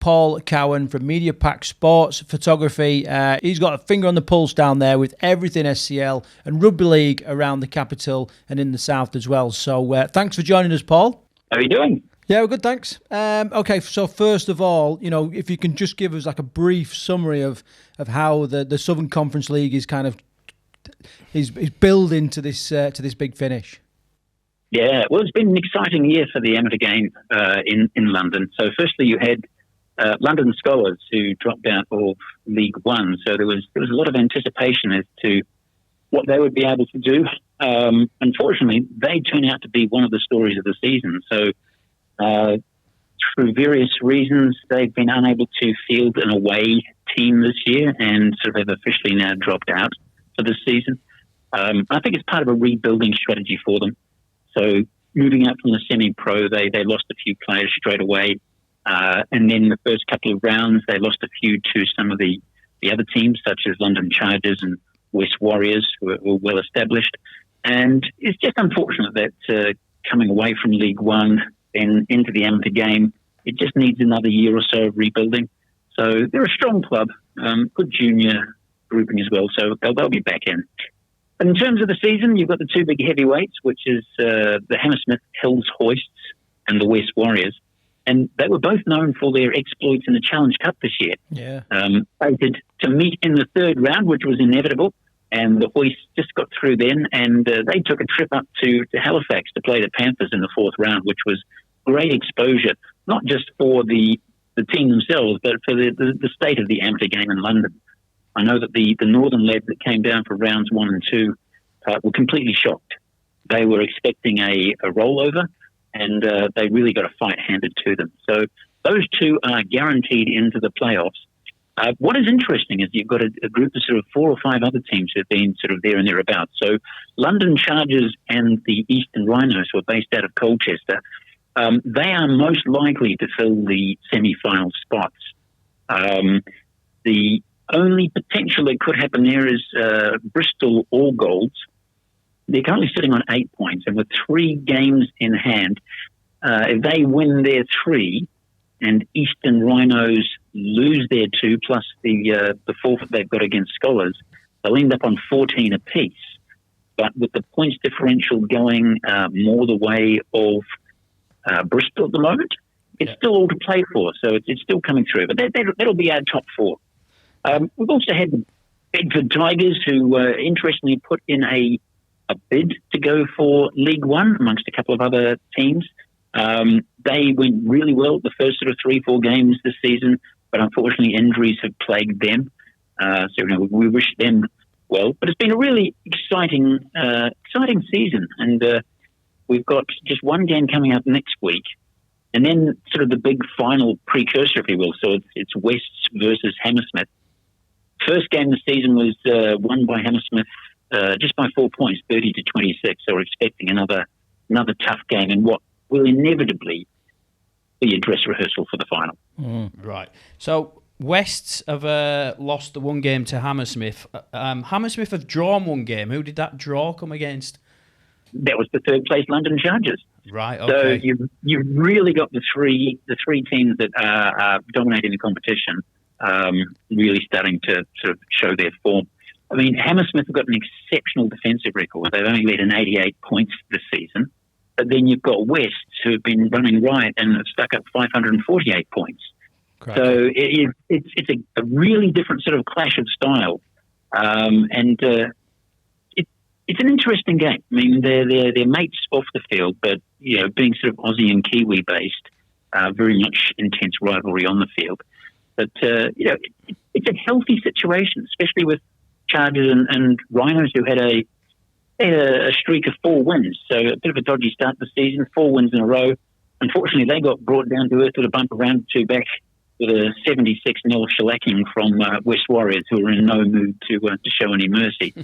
Paul Cowan from Media Pak Sports Photography. He's got a finger on the pulse down there with everything SCL and Rugby League around the capital and in the south as well. So thanks for joining us, Paul. How are you doing? Yeah, we're good, thanks. Okay, so first of all, if you can just give us like a brief summary of how the Southern Conference League is kind of is building to this big finish. Yeah, well, it's been an exciting year for the amateur game in London. So firstly, you had London Scholars who dropped out of League One. So there was a lot of anticipation as to what they would be able to do. Unfortunately, they turn out to be one of the stories of the season. So through various reasons, they've been unable to field an away team this year and sort of have officially now dropped out for this season. I think it's part of a rebuilding strategy for them. So moving out from the semi-pro, they lost a few players straight away. And then the first couple of rounds, they lost a few to some of the other teams, such as London Chargers and West Warriors, who were well established. And it's just unfortunate that coming away from League One and into the amateur game, it just needs another year or so of rebuilding. So they're a strong club, good junior grouping as well, so they'll be back in. But in terms of the season, you've got the two big heavyweights, which is the Hammersmith Hills Hoists and the West Warriors. And they were both known for their exploits in the Challenge Cup this year. Yeah. They did to meet in the third round, which was inevitable, and the Hoists just got through then, and they took a trip up to Halifax to play the Panthers in the fourth round, which was great exposure, not just for the team themselves, but for the state of the amateur game in London. I know that the northern lads that came down for rounds 1 and 2 were completely shocked. They were expecting a rollover, and they really got a fight handed to them. So those two are guaranteed into the playoffs. What is interesting is you've got a group of sort of 4 or 5 other teams who have been sort of there and thereabouts. So London Chargers and the Eastern Rhinos, who are based out of Colchester, they are most likely to fill the semi-final spots. The only potential that could happen there is Bristol All Golds. They're currently sitting on 8 points, and with 3 games in hand, if they win their 3 and Eastern Rhinos lose their 2 plus the forfeit they've got against Scholars, they'll end up on 14 apiece. But with the points differential going more the way of Bristol at the moment, it's still all to play for, so it's still coming through. But that'll be our top 4. We've also had the Bedford Tigers, who interestingly put in a bid to go for League One amongst a couple of other teams. They went really well the first sort of 3-4 games this season, but unfortunately injuries have plagued them. So we wish them well. But it's been a really exciting season, and we've got just one game coming up next week, and then sort of the big final precursor, if you will. So it's Wests versus Hammersmith. First game of the season was won by Hammersmith just by 4 points, 30-26. So we're expecting another tough game in what will inevitably be a dress rehearsal for the final. Right. So Wests have lost the one game to Hammersmith. Hammersmith have drawn one game. Who did that draw come against? That was the third place London Chargers. Right. Okay. So you've really got the three teams that are dominating the competition. Really starting to sort of show their form. I mean, Hammersmith have got an exceptional defensive record. They've only led in 88 points this season. But then you've got Wests, who have been running riot and have stuck up 548 points. Correct. So it's a really different sort of clash of style. And it's an interesting game. I mean, they're mates off the field, but, being sort of Aussie and Kiwi based, very much intense rivalry on the field. But, it's a healthy situation, especially with Chargers and Rhinos, who had a streak of 4 wins. So a bit of a dodgy start to the season, 4 wins in a row. Unfortunately, they got brought down to earth with a bump around 2 back with a 76-0 shellacking from West Warriors, who were in no mood to show any mercy.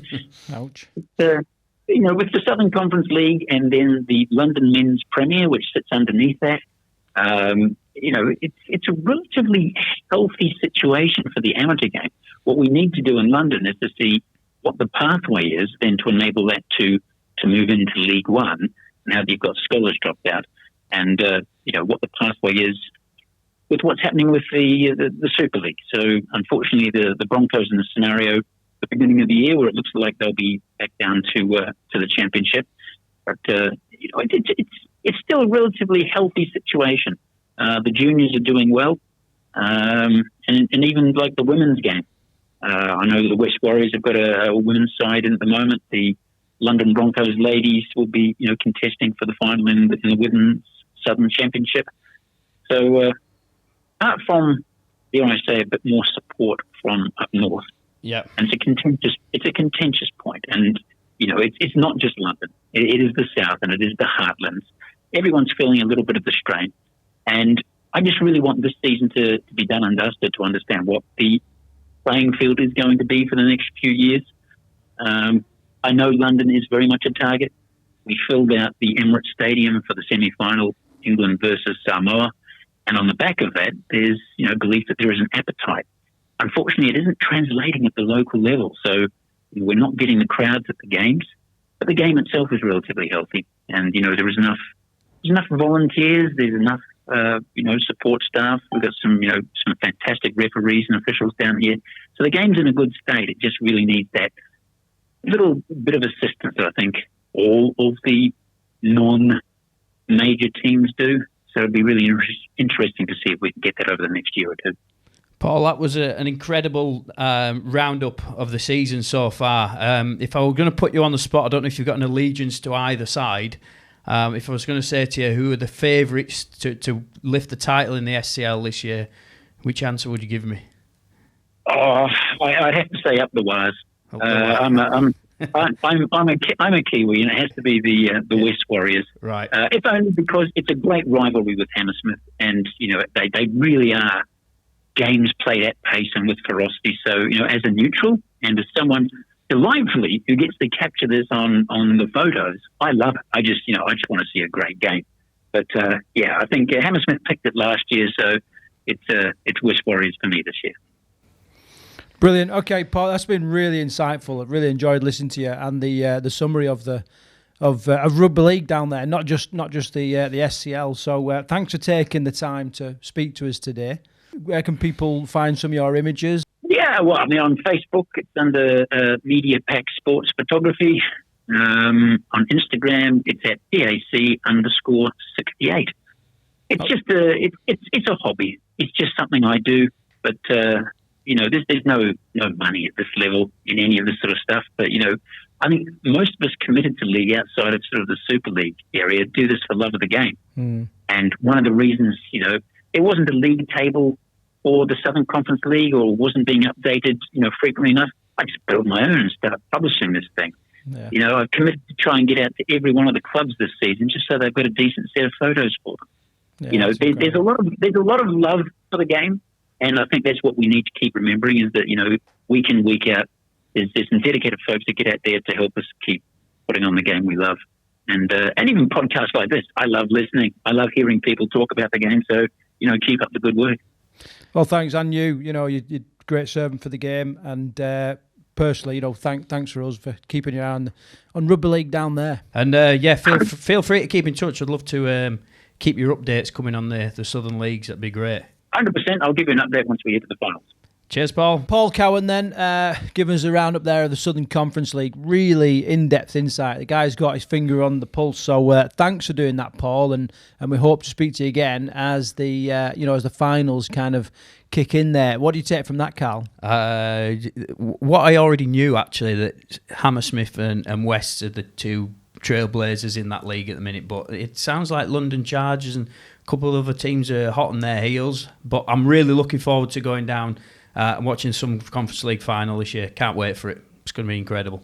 Ouch. With the Southern Conference League and then the London Men's Premier, which sits underneath that, it's a relatively healthy situation for the amateur game. What we need to do in London is to see what the pathway is then to enable that to move into League One, now that you've got Scholars dropped out, and what the pathway is with what's happening with the Super League. So unfortunately, the Broncos in the scenario, the beginning of the year, where it looks like they'll be back down to the championship. But it's still a relatively healthy situation. The juniors are doing well, and even like the women's game. I know the West Warriors have got a women's side at the moment. The London Broncos ladies will be, contesting for the final in the Women's Southern Championship. So, apart from, dare I say, a bit more support from up north. Yeah, and it's a contentious point, and it's not just London. It is the South, and it is the Heartlands. Everyone's feeling a little bit of the strain, and I just really want this season to be done and dusted to understand what the playing field is going to be for the next few years. I know London is very much a target. We filled out the Emirates Stadium for the semi-final, England versus Samoa, and on the back of that, there's belief that there is an appetite. Unfortunately, it isn't translating at the local level, so we're not getting the crowds at the games. But the game itself is relatively healthy, and there is enough volunteers. There's enough support staff. We've got some fantastic referees and officials down here. So the game's in a good state. It just really needs that little bit of assistance that I think all of the non-major teams do. So it'd be really interesting to see if we can get that over the next year or two. Paul, that was an incredible roundup of the season so far. If I were going to put you on the spot, I don't know if you've got an allegiance to either side. If I was going to say to you who are the favourites to lift the title in the SCL this year, which answer would you give me? Oh, I'd have to say up the wires. I'm a Kiwi, and it has to be the West Warriors. Right. If only because it's a great rivalry with Hammersmith, and they really are games played at pace and with ferocity. So as a neutral and as someone delightfully who gets to capture this on the photos, I love it. I just want to see a great game. But I think Hammersmith picked it last year, so it's West Warriors for me this year. Brilliant. Okay, Paul, that's been really insightful. I've really enjoyed listening to you and the summary of rugby league down there, not just the SCL. So thanks for taking the time to speak to us today. Where can people find some of your images? Yeah, well, on Facebook, it's under Media Pak Sports Photography. On Instagram, it's at PAC_68. It's just it's a hobby. It's just something I do, but there's no money at this level in any of this sort of stuff. But I think most of us committed to league outside of sort of the Super League area do this for love of the game. And one of the reasons it wasn't a league table or the Southern Conference League, or wasn't being updated, frequently enough. I just built my own and started publishing this thing. Yeah. I've committed to try and get out to every one of the clubs this season, just so they've got a decent set of photos for them. Yeah, there's a lot of love for the game, and I think that's what we need to keep remembering is that week in, week out, there's some dedicated folks that get out there to help us keep putting on the game we love. And even podcasts like this, I love listening. I love hearing people talk about the game. So keep up the good work. Well, thanks, and you're a great servant for the game, and personally, thanks for us for keeping your eye on rugby league down there. And feel free to keep in touch. I'd love to keep your updates coming on the Southern Leagues. That'd be great. 100%. I'll give you an update once we get to the finals. Cheers, Paul. Paul Cowan then, giving us a roundup there of the Southern Conference League. Really in-depth insight. The guy's got his finger on the pulse. So thanks for doing that, Paul, and we hope to speak to you again as the as the finals kind of kick in there. What do you take from that, Carl? What I already knew, actually, that Hammersmith and West are the two trailblazers in that league at the minute, but it sounds like London Chargers and a couple of other teams are hot on their heels. But I'm really looking forward to going down and watching some Conference League final this year. Can't wait for it. It's going to be incredible.